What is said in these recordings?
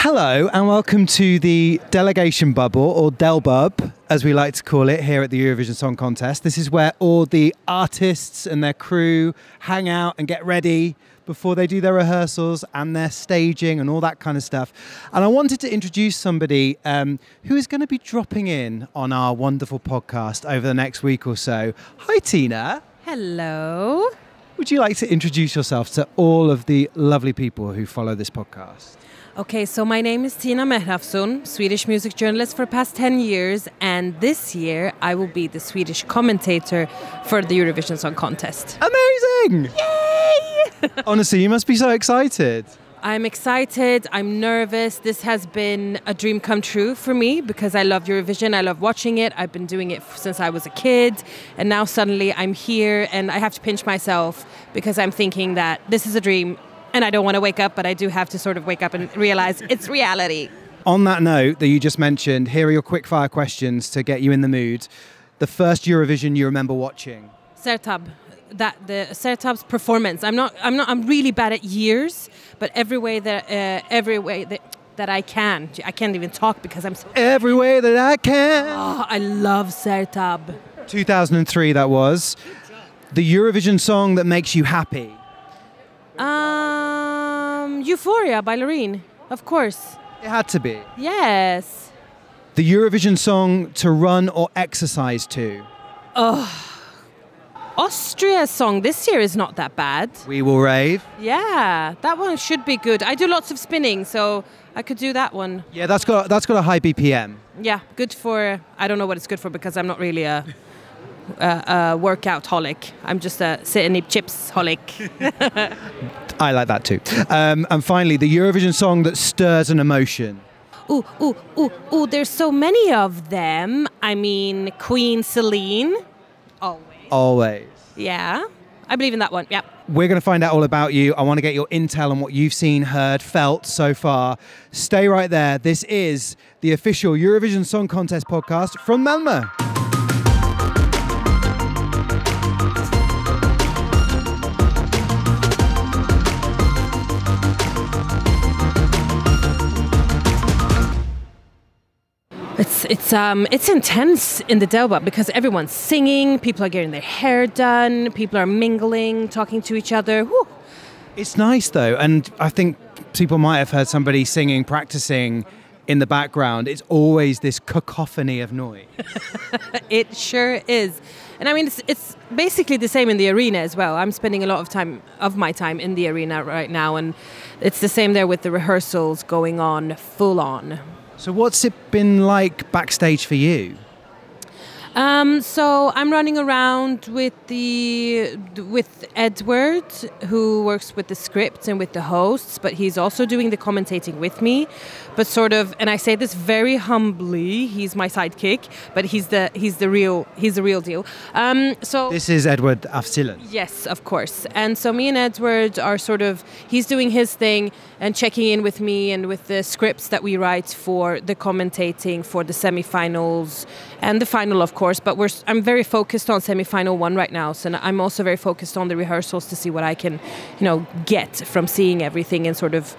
Hello and welcome to the Delegation Bubble, or Delbub, as we like to call it here at the Eurovision Song Contest. This is where all the artists and their crew hang out and get ready before they do their rehearsals and their staging and all that kind of stuff. And I wanted to introduce somebody who is going to be dropping in on our wonderful podcast over the next week or so. Hi, Tina. Hello. Would you like to introduce yourself to all of the lovely people who follow this podcast? Okay, so my name is Tina Mehrafsun, Swedish music journalist for the past 10 years, and this year I will be the Swedish commentator for the Eurovision Song Contest. Amazing! Yay! Honestly, you must be so excited. I'm excited, I'm nervous. This has been a dream come true for me because I love Eurovision, I love watching it. I've been doing it since I was a kid, and now suddenly I'm here and I have to pinch myself because I'm thinking that this is a dream. And I don't want to wake up, but I do have to sort of wake up and realize it's reality. On that note that you just mentioned, here are your quickfire questions to get you in the mood. The first Eurovision you remember watching? Sertab, the Sertab's performance. I'm really bad at years, but every way that I can't even talk because I'm so. Every way that I can. Oh, I love Sertab. 2003 that was. The Eurovision song that makes you happy? Euphoria by Loreen, of course. It had to be. Yes. The Eurovision song to run or exercise to? Austria's song this year is not that bad. We Will Rave? Yeah, that one should be good. I do lots of spinning, so I could do that one. Yeah, that's got a high BPM. Yeah, good for, I don't know what it's good for because I'm not really a workout holic. I'm just a sit and eat chips holic. I like that too. And finally, the Eurovision song that stirs an emotion. Ooh, there's so many of them. I mean, Queen Celine. Always. Yeah, I believe in that one, yeah. We're going to find out all about you. I want to get your intel on what you've seen, heard, felt so far. Stay right there. This is the official Eurovision Song Contest podcast from Malmö. It's intense in the Delbub because everyone's singing, people are getting their hair done, people are mingling, talking to each other. Whew. It's nice though, and I think people might have heard somebody singing, practicing in the background. It's always this cacophony of noise. It sure is. And I mean, it's basically the same in the arena as well. I'm spending a lot of my time in the arena right now, and it's the same there with the rehearsals going on full on. So what's it been like backstage for you? So I'm running around with Edward, who works with the scripts and with the hosts, but he's also doing the commentating with me. But sort of, and I say this very humbly, he's my sidekick, but he's the real deal. So this is Edward af Sillén. Yes, of course. And so me and Edward are sort of, he's doing his thing and checking in with me and with the scripts that we write for the commentating for the semifinals and the final, of course. But I'm very focused on semifinal 1 right now, so I'm also very focused on the rehearsals to see what I can, get from seeing everything and sort of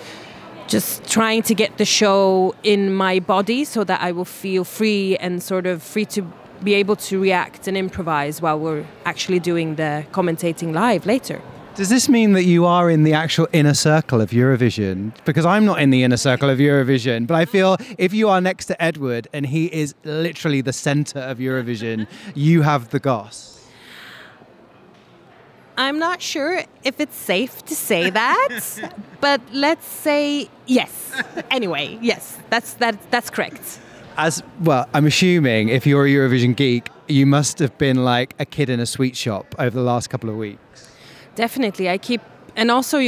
just trying to get the show in my body so that I will feel free and sort of free to be able to react and improvise while we're actually doing the commentating live later. Does this mean that you are in the actual inner circle of Eurovision? Because I'm not in the inner circle of Eurovision, but I feel if you are next to Edward and he is literally the center of Eurovision, you have the goss. I'm not sure if it's safe to say that, but let's say yes. Anyway, yes, that's correct. As well, I'm assuming if you're a Eurovision geek, you must have been like a kid in a sweet shop over the last couple of weeks. Definitely. And also,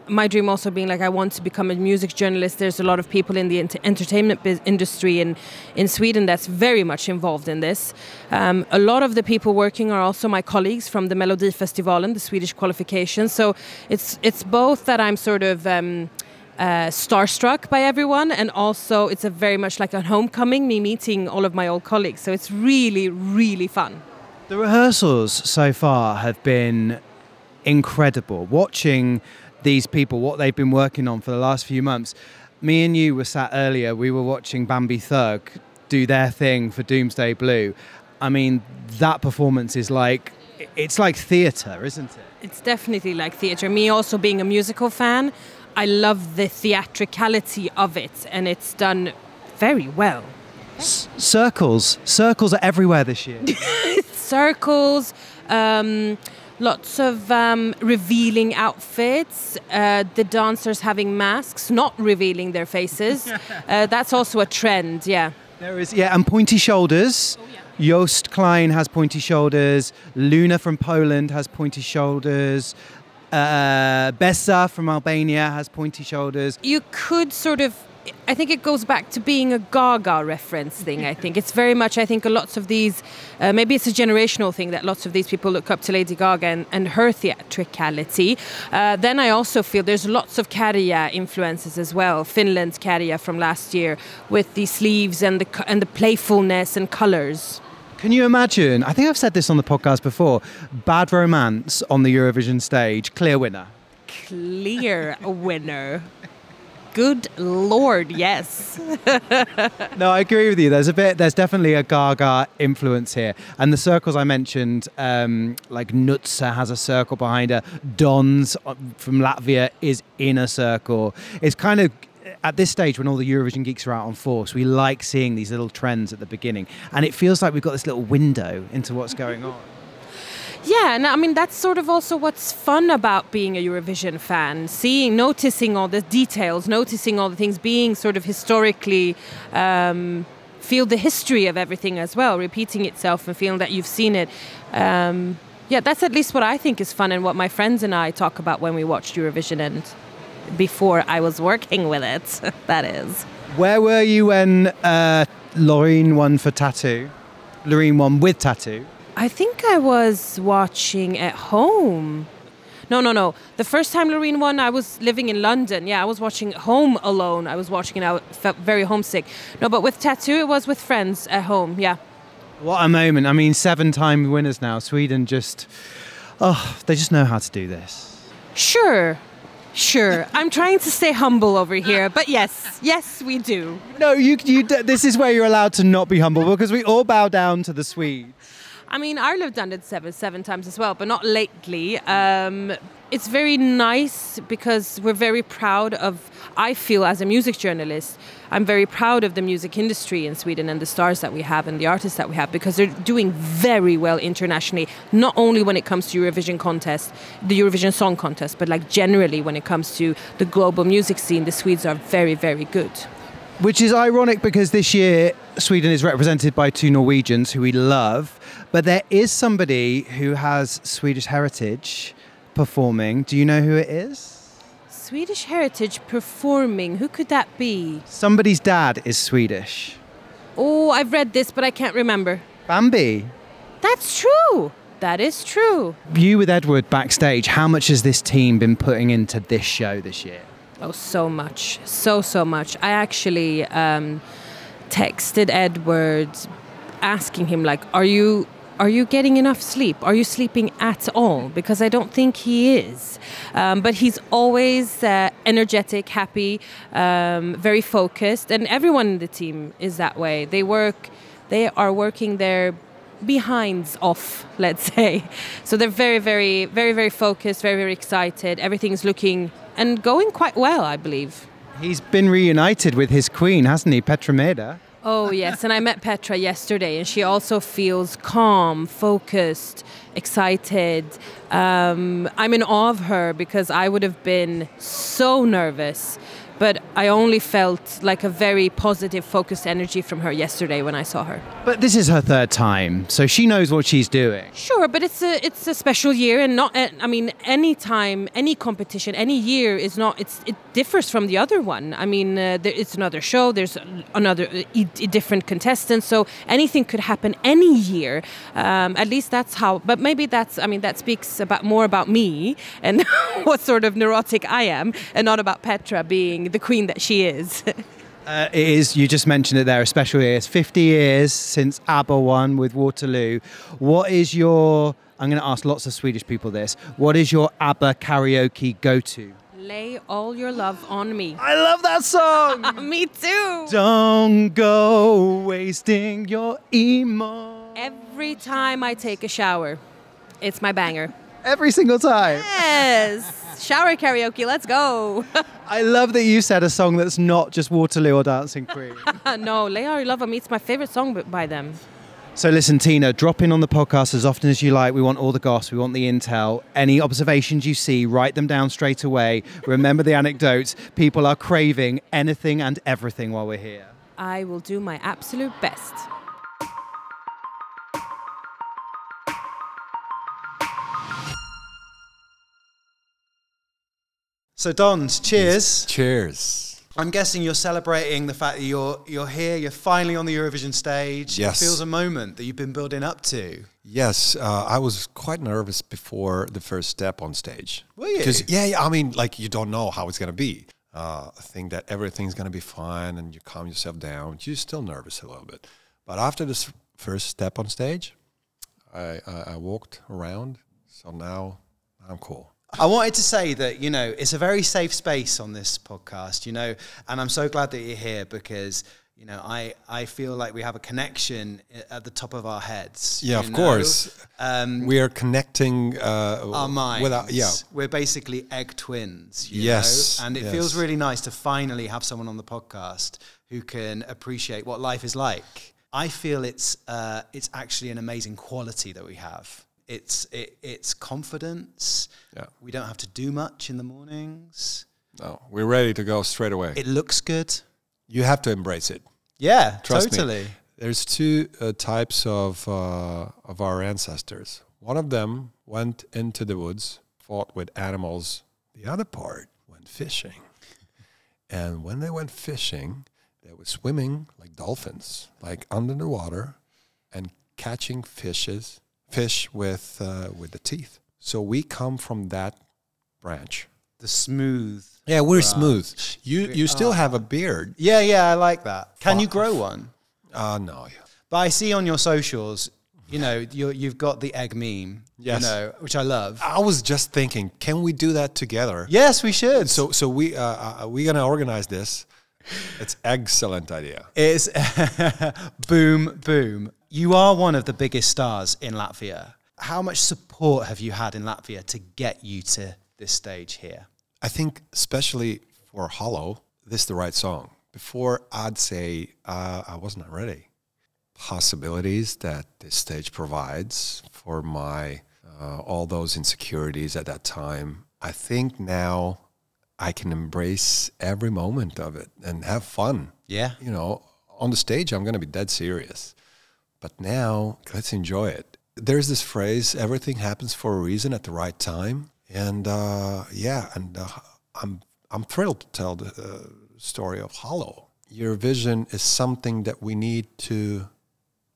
my dream also being like I want to become a music journalist. There's a lot of people in the entertainment industry in Sweden that's very much involved in this. A lot of the people working are also my colleagues from the Melodifestivalen, the Swedish qualification. So it's both that I'm sort of starstruck by everyone, and also it's a very much like a homecoming, me meeting all of my old colleagues. So it's really, really fun. The rehearsals so far have been incredible. Watching these people, what they've been working on for the last few months. Me and you were sat earlier, we were watching Bambi Thug do their thing for Doomsday Blue. I mean, that performance is like, it's like theatre, isn't it? It's definitely like theatre. Me also being a musical fan, I love the theatricality of it, and it's done very well. Circles are everywhere this year. Circles, lots of revealing outfits, the dancers having masks, not revealing their faces. That's also a trend, yeah. There is, yeah, and pointy shoulders. Oh, yeah. Joost Klein has pointy shoulders. Luna from Poland has pointy shoulders. Besa from Albania has pointy shoulders. You could sort of, I think it goes back to being a Gaga reference thing, I think. It's very much, I think, a lots of these, maybe it's a generational thing that lots of these people look up to Lady Gaga and her theatricality. Then I also feel there's lots of Käärijä influences as well. Finland's Käärijä from last year with the sleeves and the playfulness and colours. Can you imagine, I think I've said this on the podcast before, Bad Romance on the Eurovision stage, clear winner. Clear winner. Good Lord, yes. No, I agree with you. There's definitely a Gaga influence here. And the circles I mentioned, like Nutsa has a circle behind her. Dons from Latvia is in a circle. It's kind of, at this stage when all the Eurovision geeks are out on force, we like seeing these little trends at the beginning. And it feels like we've got this little window into what's going on. Yeah, and I mean, that's sort of also what's fun about being a Eurovision fan, noticing all the details, noticing all the things, being sort of historically, feel the history of everything as well, repeating itself and feeling that you've seen it. Yeah, that's at least what I think is fun and what my friends and I talk about when we watch Eurovision, and before I was working with it, that is. Where were you when Loreen won for Tattoo? Loreen won with Tattoo? I think I was watching at home. No. The first time Loreen won, I was living in London. Yeah, I was watching home alone. I was watching and I felt very homesick. No, but with Tattoo, it was with friends at home, yeah. What a moment. I mean, 7-time winners now. Sweden just, they just know how to do this. Sure. I'm trying to stay humble over here, but yes, we do. No, this is where you're allowed to not be humble, because we all bow down to the Swedes. I mean, Ireland have done it seven times as well, but not lately. It's very nice because we're very proud of, I feel as a music journalist, I'm very proud of the music industry in Sweden and the stars that we have and the artists that we have, because they're doing very well internationally, not only when it comes to Eurovision contest, the Eurovision Song Contest, but like generally when it comes to the global music scene, the Swedes are very, very good. Which is ironic because this year Sweden is represented by 2 Norwegians who we love, but there is somebody who has Swedish heritage performing. Do you know who it is? Swedish heritage performing, who could that be? Somebody's dad is Swedish. Oh, I've read this, but I can't remember. Bambi. That's true. That is true. You with Edward backstage, how much has this team been putting into this show this year? Oh, so much. So much. I actually texted Edward asking him, like, are you getting enough sleep? Are you sleeping at all? Because I don't think he is. But he's always energetic, happy, very focused. And everyone in the team is that way. They are working their behinds off, let's say. So they're very, very, very, very focused, very, very excited. Everything's looking and going quite well, I believe. He's been reunited with his queen, hasn't he, Petra Mede? Oh, yes. And I met Petra yesterday, and she also feels calm, focused, excited. I'm in awe of her because I would have been so nervous. But I only felt like a very positive, focused energy from her yesterday when I saw her. But this is her 3rd time, so she knows what she's doing. Sure, but it's a special year, and not. I mean, any time, any competition, any year is not. It differs from the other one. I mean, it's another show. There's another different contestant, so anything could happen any year. At least that's how. But maybe that's. I mean, that speaks more about me and what sort of neurotic I am, and not about Petra being the queen that she is. It is, you just mentioned it there, a special year. It's 50 years since ABBA won with Waterloo. What is your, I'm going to ask lots of Swedish people this, what is your ABBA karaoke go-to? Lay all your love on me. I love that song. Me too. Don't go wasting your emo. Every time I take a shower, it's my banger. Every single time. Yes. Shower karaoke, let's go. I love that you said a song that's not just Waterloo or Dancing Queen. No, Lay All Your Love on Me, it's my favorite song by them. So listen, Tina, drop in on the podcast as often as you like. We want all the gossip, we want the intel. Any observations you see, write them down straight away. Remember the anecdotes. People are craving anything and everything while we're here. I will do my absolute best. So Dons, cheers. Cheers. I'm guessing you're celebrating the fact that you're here, you're finally on the Eurovision stage. Yes. It feels a moment that you've been building up to. Yes, I was quite nervous before the first step on stage. Were you? Because, I mean, like, you don't know how it's going to be. I think that everything's going to be fine and you calm yourself down. You're still nervous a little bit. But after this first step on stage, I walked around. So now I'm cool. I wanted to say that, it's a very safe space on this podcast, and I'm so glad that you're here because, I feel like we have a connection at the top of our heads. Yeah, of course. We are connecting our minds. We're basically egg twins. Yes. And it feels really nice to finally have someone on the podcast who can appreciate what life is like. I feel it's actually an amazing quality that we have. It's confidence. Yeah. We don't have to do much in the mornings. No, we're ready to go straight away. It looks good. You have to embrace it. Yeah, Trust totally. me. There's two types of our ancestors. One of them went into the woods, fought with animals. The other part went fishing. And when they went fishing, they were swimming like dolphins, like under the water, and catching fish with the teeth. So we come from that branch. The smooth. Yeah, we're smooth. You still have a beard. Yeah, I like that. Can you grow one? No. But I see on your socials, you've got the egg meme. Yes. Which I love. I was just thinking, can we do that together? Yes, we should. So we're gonna organize this. It's excellent idea. It's boom. You are one of the biggest stars in Latvia. How much support have you had in Latvia to get you to this stage here? I think especially for Hollow, this is the right song. Before, I'd say I was not ready. Possibilities that this stage provides for my all those insecurities at that time. I think now I can embrace every moment of it and have fun. Yeah. On the stage, I'm going to be dead serious. But now, let's enjoy it. There's this phrase, everything happens for a reason at the right time. And I'm thrilled to tell the story of Hollow. Eurovision is something that we need to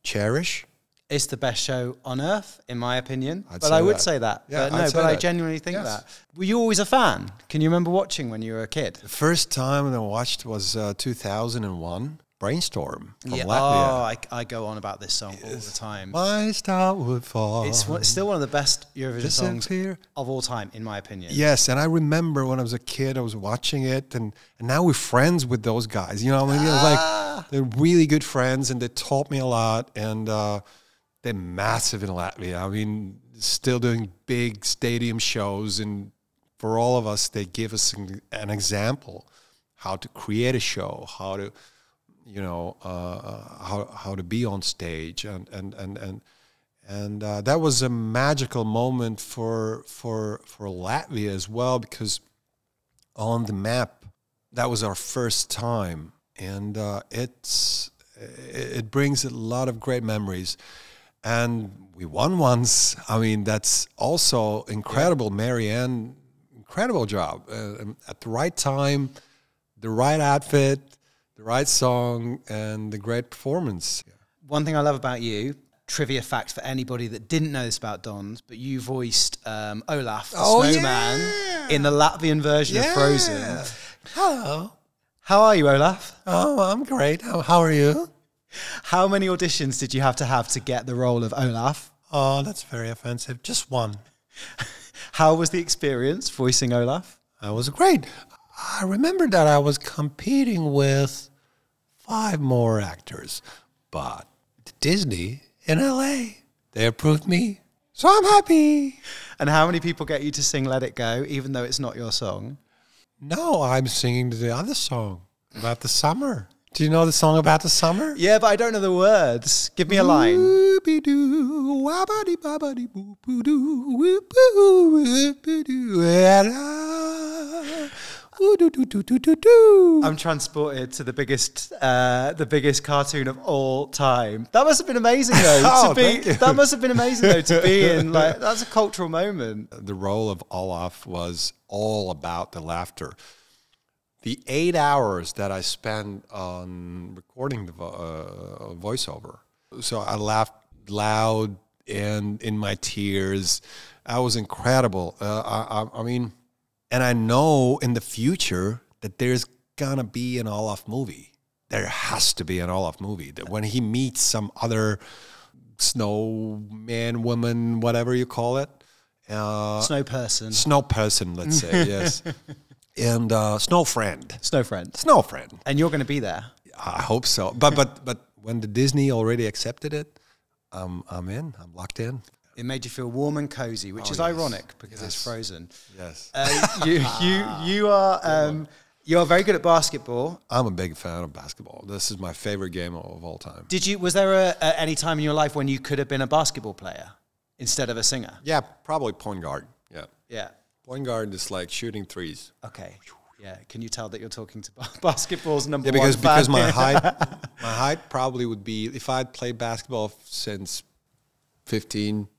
cherish. It's the best show on earth, in my opinion. I would say that. Yeah, I genuinely think that. Were you always a fan? Can you remember watching when you were a kid? The first time I watched was 2001, Brainstorm from Latvia. Oh, I go on about this song all the time. My star would fall. It's still one of the best Eurovision songs of all time, in my opinion. Yes, and I remember when I was a kid, I was watching it, and now we're friends with those guys. It was like they're really good friends, and they taught me a lot, and they're massive in Latvia. I mean, still doing big stadium shows, and for all of us, they give us an example how to create a show, how to how to be on stage, and that was a magical moment for Latvia as well, because on the map that was our first time, and it brings a lot of great memories, and we won once. I mean, that's also incredible. Marianne, incredible job at the right time, the right outfit, the right song, and the great performance. One thing I love about you, trivia fact for anybody that didn't know this about Dons, but you voiced Olaf, the snowman, in the Latvian version of Frozen. Hello. How are you, Olaf? Oh, I'm great. How are you? How many auditions did you have to get the role of Olaf? Oh, that's very offensive. Just one. How was the experience voicing Olaf? It was great. I remember that I was competing with 5 more actors, but Disney in LA, they approved me, so I'm happy. And how many people get you to sing Let It Go, even though it's not your song? No, I'm singing the other song about the summer. Do you know the song about the summer? Yeah, but I don't know the words. Give me a line. I'm transported to the biggest cartoon of all time. That must have been amazing, though. That must have been amazing, though, to be in. Like, that's a cultural moment. The role of Olaf was all about the laughter. The 8 hours that I spent on recording the voiceover, so I laughed loud and in my tears. That was incredible. I mean, and I know in the future that there's gonna be an Olaf movie. There has to be an Olaf movie. That when he meets some other snowman, woman, whatever you call it, Snow person, let's say, yes. And Snow Friend. And you're going to be there. I hope so. But when the Disney already accepted it, I'm in. I'm locked in. It made you feel warm and cozy, which is ironic because it's Frozen. Yes. You are very good at basketball. I'm a big fan of basketball. This is my favorite game of all time. Was there any time in your life when you could have been a basketball player instead of a singer? Yeah, probably point guard. Yeah. Yeah. Point guard is like shooting threes. Okay. Yeah. Can you tell that you're talking to basketball's number one fan? Because my height, my height probably would be, if I'd played basketball since 15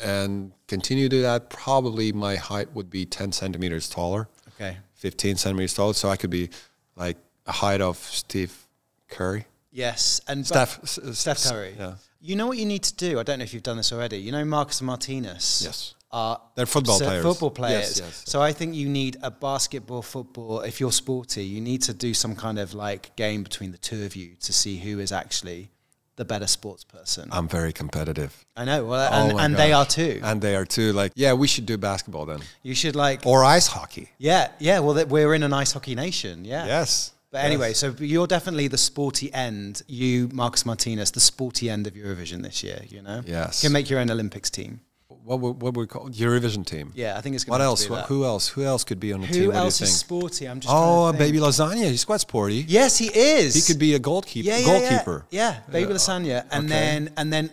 and continue to that, probably my height would be 10 centimeters taller. Okay. 15 centimeters taller, so I could be like a height of Steve Curry. Yes, and Steph Curry. Yeah. You know what you need to do? I don't know if you've done this already. You know Marcus and Martinez? Yes. They're football players. Yes. So I think you need a football. If you're sporty, you need to do some kind of like game between the two of you to see who is actually the better sports person. I'm very competitive. I know. Well, and they are too. And they are too. Like, yeah, we should do basketball then. You should like... Or ice hockey. Yeah. Well, we're in an ice hockey nation. Yeah. Yes. But anyway, so you're definitely the sporty end. You, Marcus Martinez, the sporty end of Eurovision this year, you know? Yes. You can make your own Olympics team. What we call Eurovision team? Yeah, I think it's going to be that. Who else? Who else could be on the team? Who else is sporty? I'm just Baby Lasagna. He's quite sporty. Yes, he is. He could be a goalkeeper. Yeah, Baby Lasagna. And then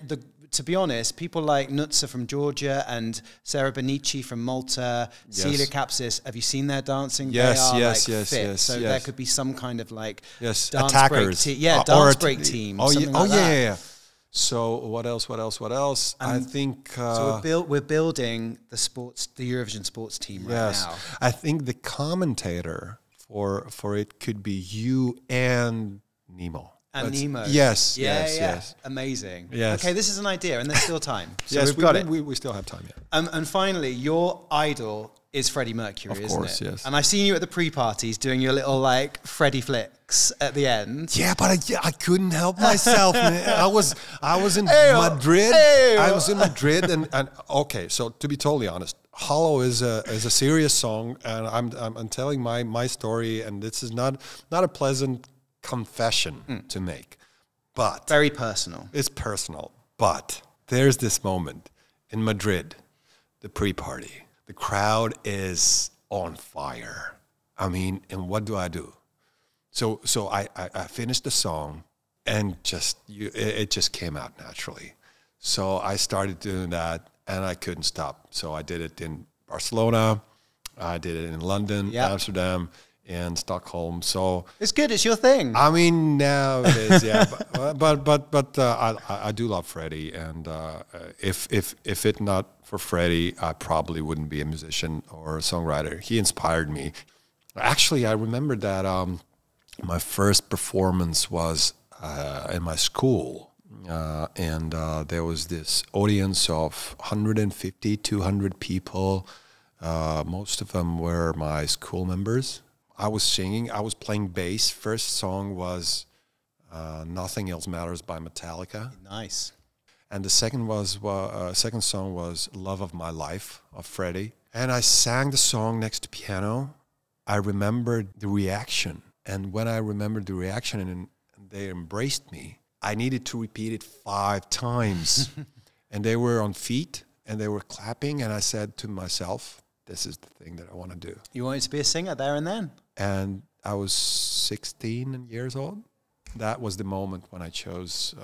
to be honest, people like Nutsa from Georgia and Sarah Benici from Malta, Celia Kapsis, have you seen their dancing? Yes, they are yes. So there could be some kind of like dance attackers. Dance break team. Yeah. So what else? I think so. We're building the Eurovision sports team right now. I think the commentator for it could be you and Nemo. Nemo. Yes. Amazing. Yes. Okay, this is an idea, and there's still time. So yes, we've got it. We still have time, yeah. And finally, your idol is Freddie Mercury, isn't it? Yes. And I've seen you at the pre-parties doing your little like Freddie flicks at the end. Yeah, but I couldn't help myself. Man. I was in Madrid. I was in Madrid, and okay. So to be totally honest, Hollow is a serious song, and I'm telling my story, and this is not a pleasant confession to make, but very personal. It's personal, but there's this moment in Madrid, the pre-party. The crowd is on fire. I mean, and what do? So I finished the song, and it just came out naturally. So I started doing that, and I couldn't stop. So I did it in Barcelona, I did it in London, Amsterdam, and Stockholm. So it's good. It's your thing. I mean, now it is. Yeah, but I do love Freddie, and if it not for Freddie, I probably wouldn't be a musician or a songwriter. He inspired me. Actually, I remember that my first performance was in my school, and there was this audience of 150, 200 people. Most of them were my school members. I was singing. I was playing bass. First song was "Nothing Else Matters" by Metallica. Nice. And the second song was "Love of My Life" of Freddie. And I sang the song next to piano. I remembered the reaction. And when I remembered the reaction and they embraced me, I needed to repeat it 5 times. And they were on feet and they were clapping. And I said to myself, this is the thing that I want to do. You wanted to be a singer there and then? And I was 16 years old. That was the moment when I chose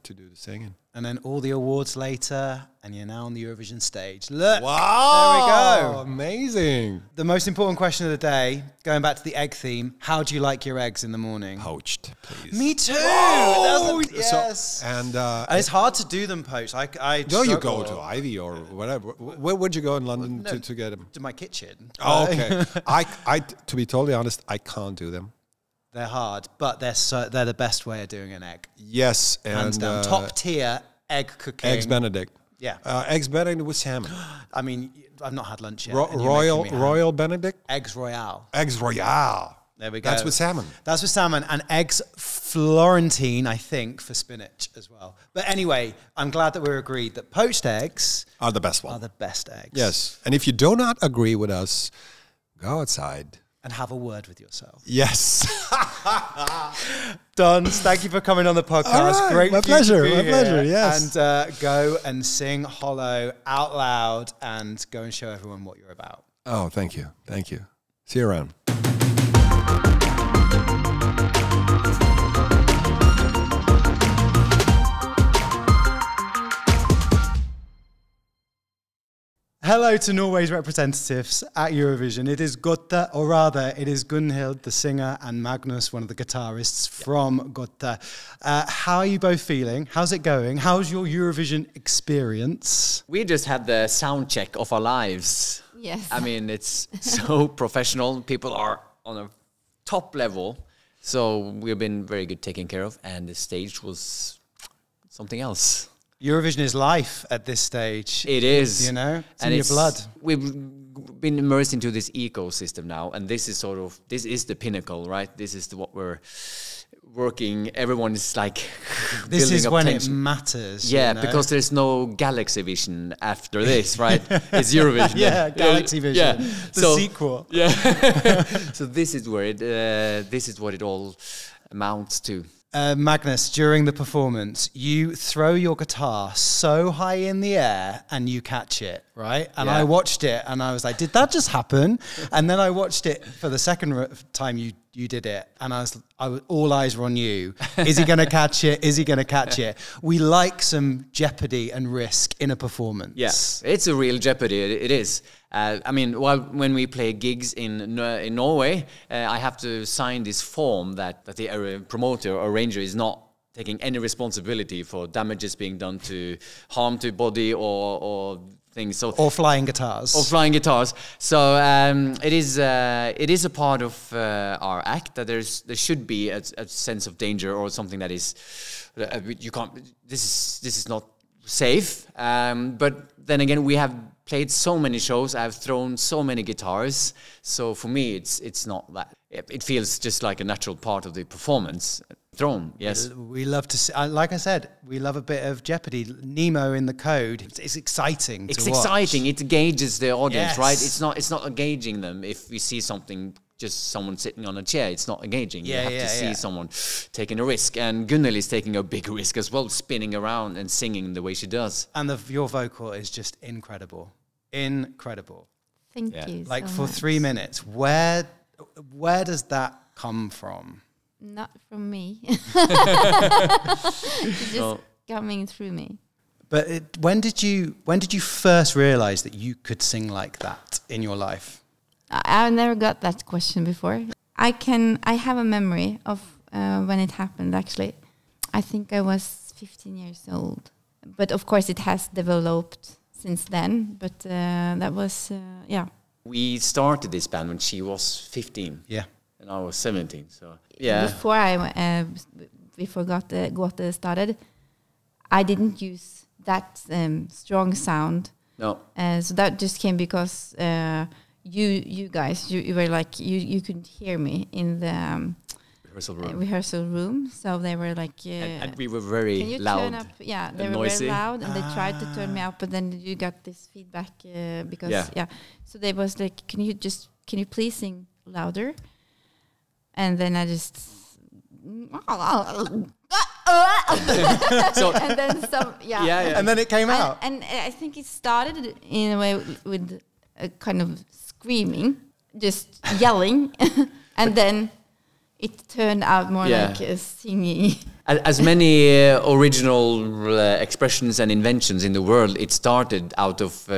to do the singing. And then all the awards later, and you're now on the Eurovision stage. Look! Wow! There we go. Amazing. The most important question of the day, going back to the egg theme, how do you like your eggs in the morning? Poached, please. Me too! Oh! Yes! So, and it's hard to do them poached. I no, you struggle. go to Ivy or whatever. Where would you go in London to get them? To my kitchen. Oh, okay. I, to be totally honest, I can't do them. They're hard, but they're the best way of doing an egg. Yes, and Hands down. Top tier egg cooking. Eggs Benedict. Yeah. Eggs Benedict with salmon. I mean, I've not had lunch yet. Royal Benedict. Eggs Royale. Eggs Royale. There we go. That's with salmon. That's with salmon, and eggs Florentine, I think, for spinach as well. But anyway, I'm glad that we're agreed that poached eggs Are the best one. are the best eggs. Yes, and if you do not agree with us, go outside. And have a word with yourself. Yes. Don, thank you for coming on the podcast. All right, Great my for you to pleasure, be my here. pleasure, yes. And go and sing Hollow out loud and go and show everyone what you're about. Oh, thank you. Thank you. See you around. Hello to Norway's representatives at Eurovision. It is Gotte, or rather, it is Gunhild, the singer, and Magnus, one of the guitarists from Gotte. How are you both feeling? How's it going? How's your Eurovision experience? We just had the sound check of our lives. Yes. I mean, it's so professional. People are on a top level. So we've been very good taken care of. And the stage was something else. Eurovision is life at this stage. It is. You know, it's in your blood. We've been immersed into this ecosystem now. And this is this is the pinnacle, right? This is what we're working. Everyone is like This is when tension. it matters. Yeah, you know? because there's no Galaxy Vision after this, right? It's Eurovision. Yeah, Galaxy Vision. Yeah. The sequel. Yeah. So this is where this is what it all amounts to. Magnus, during the performance, you throw your guitar so high in the air and you catch it, right? And Yeah. I watched it and I was like, did that just happen? And then I watched it for the second time you did it, and I was all eyes were on you. Is he going to catch it? Is he going to catch it? We like some jeopardy and risk in a performance. Yes, it's a real jeopardy. It is. I mean, when we play gigs in Norway, I have to sign this form that the promoter or arranger is not taking any responsibility for damages being done to harm to body or things. So Or flying guitars. Or flying guitars. So it is a part of our act that there should be a sense of danger or something that is you can't. This is not safe. But then again, we have played so many shows. I've thrown so many guitars. So for me, it's not that. It feels just like a natural part of the performance. Thrown, yes. We love to see, like I said, we love a bit of jeopardy. Nemo in the Code. It's exciting. It's to watch. exciting. It engages the audience, Yes. right? It's not engaging them if we see something, just someone sitting on a chair. It's not engaging. Yeah, you have to see someone taking a risk. And Gunhild is taking a big risk as well, spinning around and singing the way she does. And your vocal is just incredible. Incredible. Thank Yeah. you. Like so for much. 3 minutes, where does that come from? Not from me. It's just No. coming through me. But when did you first realize that you could sing like that in your life? I've never got that question before. I have a memory of when it happened, actually. I think I was 15 years old. But of course it has developed since then. But that was, yeah. We started this band when she was 15. Yeah. And I was 17. So, yeah. Before Gotte started, I didn't use that strong sound. No. So that just came because you guys, you were like, you couldn't hear me in the Rehearsal room. So they were like, And we were very can you loud. turn up? Yeah, they were noisy. very loud, and they tried to turn me up, but then you got this feedback because Yeah. So they was like, can you please sing louder, and then I just So and then some yeah. And then it came out. and I think it started in a way with a kind of screaming, just yelling, and then it turned out more Yeah. like a singing. As many original expressions and inventions in the world, it started out of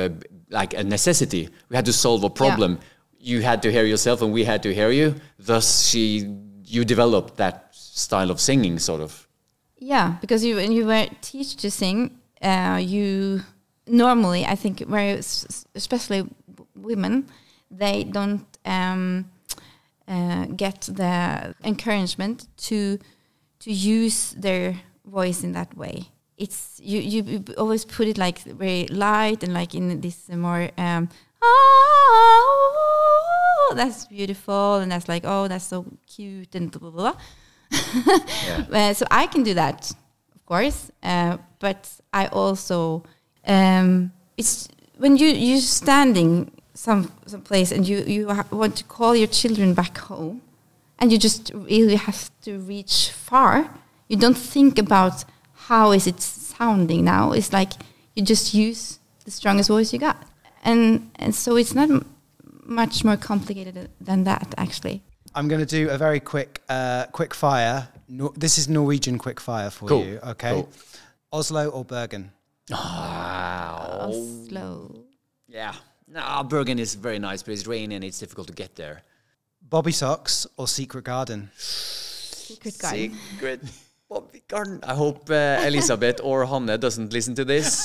like a necessity. We had to solve a problem. You had to hear yourself, and we had to hear you. Thus, you developed that style of singing, sort of. Yeah, because when you were teach to sing, you normally, I think, especially women, they don't get the encouragement to use their voice in that way. It's you always put it like very light and like in this more that's beautiful, and that's like, oh, that's so cute and blah blah blah. So I can do that, of course, but I also it's when you're standing some place and you want to call your children back home, and you just really have to reach far. You don't think about how is it sounding now. It's like you just use the strongest voice you got, and so it's not much more complicated than that, actually. I'm going to do a very quick fire. This is Norwegian quick fire for Cool. you, okay? Cool. Oslo or Bergen? Slow. Yeah. No, Bergen is very nice, but it's rainy and it's difficult to get there. Bobby Socks or Secret Garden? Secret garden. Secret Bobby Garden. I hope Elisabeth or Hanne doesn't listen to this.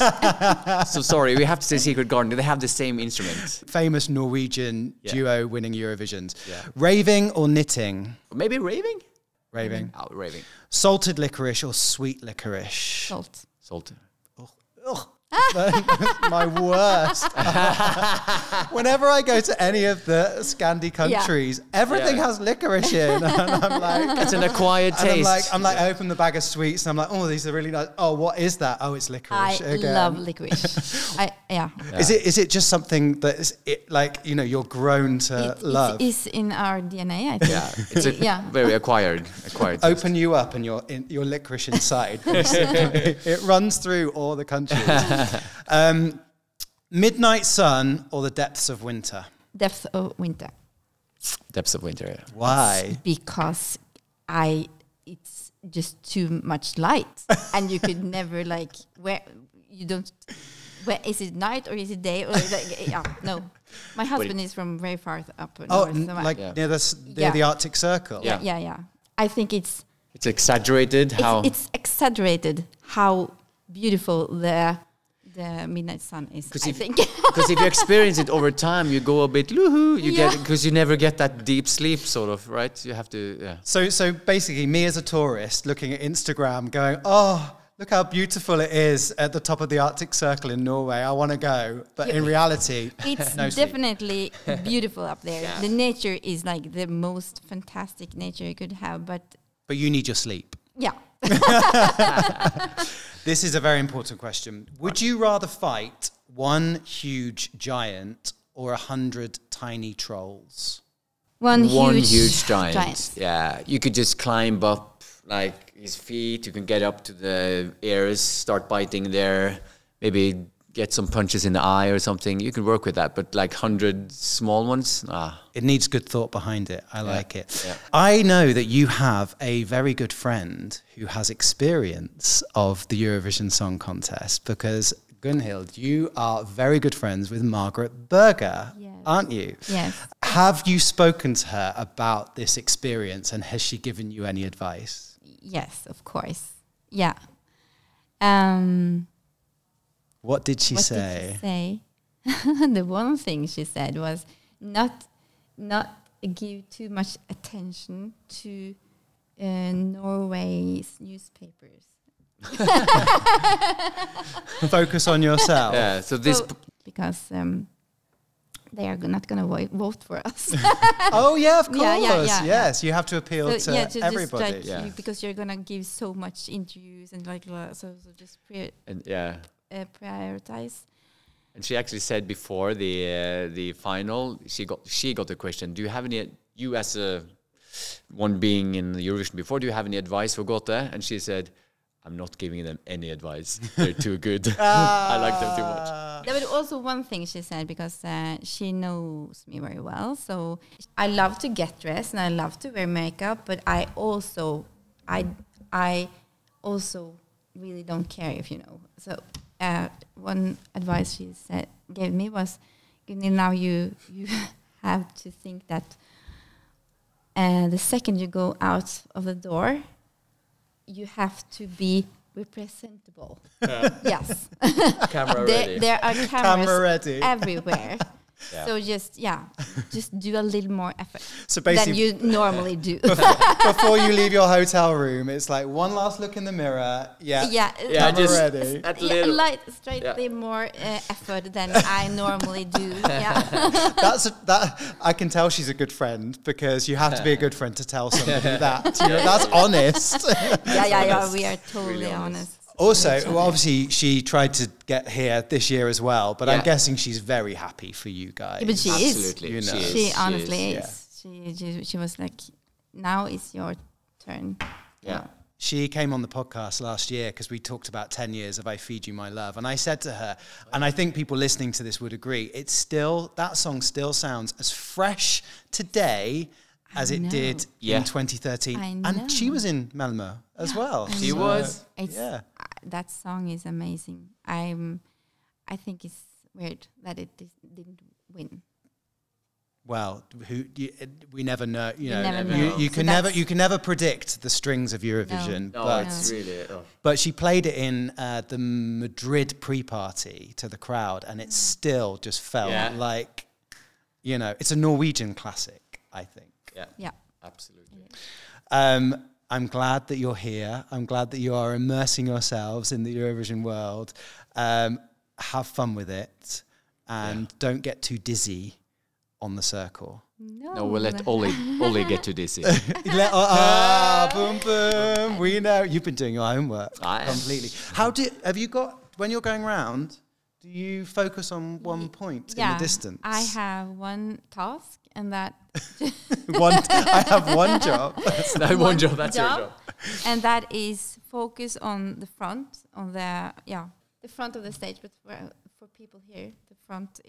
So sorry, we have to say Secret Garden. They have the same instrument. Famous Norwegian duo winning Eurovisions. Yeah. Raving or knitting? Maybe raving? Raving. Oh, raving. Salted licorice or sweet licorice? Salt. Salted. Ugh. My worst. Whenever I go to any of the Scandi countries, everything has licorice in, and I'm like, It's an acquired and taste. I'm like, I open the bag of sweets, and I'm like, oh, these are really nice. Oh, what is that? Oh, it's I licorice again. love licorice. Yeah. Is it just something that is like you're grown to love? It is in our DNA, I think. Yeah, it's a Yeah. very acquired taste. Open you up and your licorice inside. It runs through all the countries. Midnight Sun or the Depths of Winter? Depth of winter. Depths of winter. Yeah. Why? Because it's just too much light, and you could never where is it night or is it day or no. My husband is from very far up north. Near the Arctic Circle. Yeah. I think it's exaggerated. It's exaggerated how beautiful the midnight sun is. I think because if you experience it over time, you go a bit loohoo. Because you never get that deep sleep, sort of, right? You have to. Yeah. So basically, me as a tourist looking at Instagram, going, oh, look how beautiful it is at the top of the Arctic Circle in Norway. I want to go, but in reality, it's no sleep. definitely beautiful up there. Yeah. The nature is like the most fantastic nature you could have, but you need your sleep. yeah. This is a very important question. Would you rather fight one huge giant or 100 tiny trolls? One huge giant. Yeah, you could just climb up like his feet. You can get up to the ears, start biting there. Maybe get some punches in the eye or something. You can work with that. But like 100 small ones, It needs good thought behind it. I like it. Yeah. I know that you have a very good friend who has experience of the Eurovision Song Contest because, Gunhild, you are very good friends with Margaret Berger, aren't you? Yes. Have you spoken to her about this experience and has she given you any advice? Yes, of course. Yeah. What did she What say? did she say? The one thing she said was not give too much attention to Norway's newspapers. Focus on yourself. yeah. So this. Because they are not going to vote for us. Oh, yeah, of course. Yeah. Yes, you have to appeal to everybody. Just because you're going to give so much interviews and so just prioritize. And she actually said before the final, she got the question: do you have any you as a one being in the Eurovision before, do you have any advice for Gote? And she said, I'm not giving them any advice. They're too good. I like them too much. There was also one thing she said, because she knows me very well. So I love to get dressed and I love to wear makeup, but I also really don't care if you know. So one advice she gave me was, now you have to think that the second you go out of the door, you have to be representable. Yes. Camera ready. There are cameras Camera ready. everywhere. So just do a little more effort So than basically, you normally do. before you leave your hotel room, it's like one last look in the mirror. Yeah. Camera just ready. that little. Slightly more effort than I normally do. Yeah. That I can tell she's a good friend, because you have to be a good friend to tell somebody that. You know, that's honest. Yeah. We are totally Really honest. Also, well, obviously, she tried to get here this year as well, but I'm Yeah. guessing she's very happy for you guys. Yeah, but she is. Absolutely. You know. She honestly is, is. She was like, now it's your turn. Yeah. She came on the podcast last year because we talked about 10 years of I Feed You My Love. And I said to her, and I think people listening to this would agree, that song still sounds as fresh today as it did in 2013. I know. And she was in Malmö as well. I She know. was. Yeah. That song is amazing. I think it's weird that it didn't win. Well, we never know. You know, never you, know. you So can that's- never predict the strings of Eurovision. No, but it's really. Oh. But she played it in the Madrid pre-party to the crowd, and it still just felt like, you know, it's a Norwegian classic, I think. Yeah. Absolutely. I'm glad that you're here. I'm glad that you are immersing yourselves in the Eurovision world. Have fun with it, and don't get too dizzy on the circle. No, we'll let Ollie get too dizzy. Boom, boom. We know you've been doing your homework I am. completely. Have you got, when you're going round, do you focus on one point in the distance? I have one task, and that I have one job. That's not one job. That's your job. and that is focus on the front, the front of the stage. But for people here, the front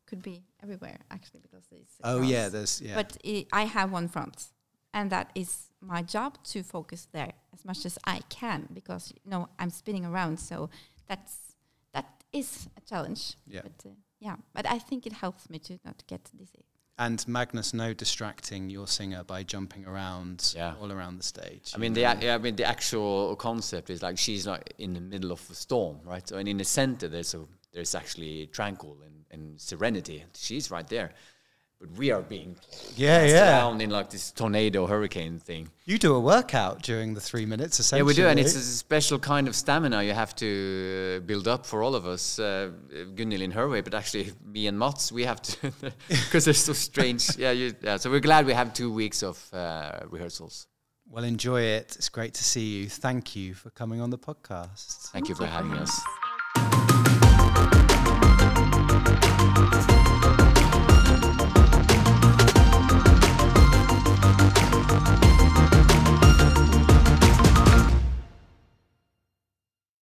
could be everywhere actually, because it's across. But I have one front, and that is my job to focus there as much as I can, because I'm spinning around, so that is a challenge. But I think it helps me to not get dizzy. And Magnus, no distracting your singer by jumping around all around the stage. I mean, the actual concept is like she's not in the middle of a storm, right? So, and in the center, there's actually tranquil and serenity. She's right there, but we are being passed around in like this tornado hurricane thing. You do a workout during the 3 minutes, essentially. Yeah, we do, and it's a special kind of stamina you have to build up for all of us. Gunhild in her way, but actually me and Mats, we have to, because they're so strange. So we're glad we have 2 weeks of rehearsals. Well, enjoy it. It's great to see you. Thank you for coming on the podcast. Thank you for having us.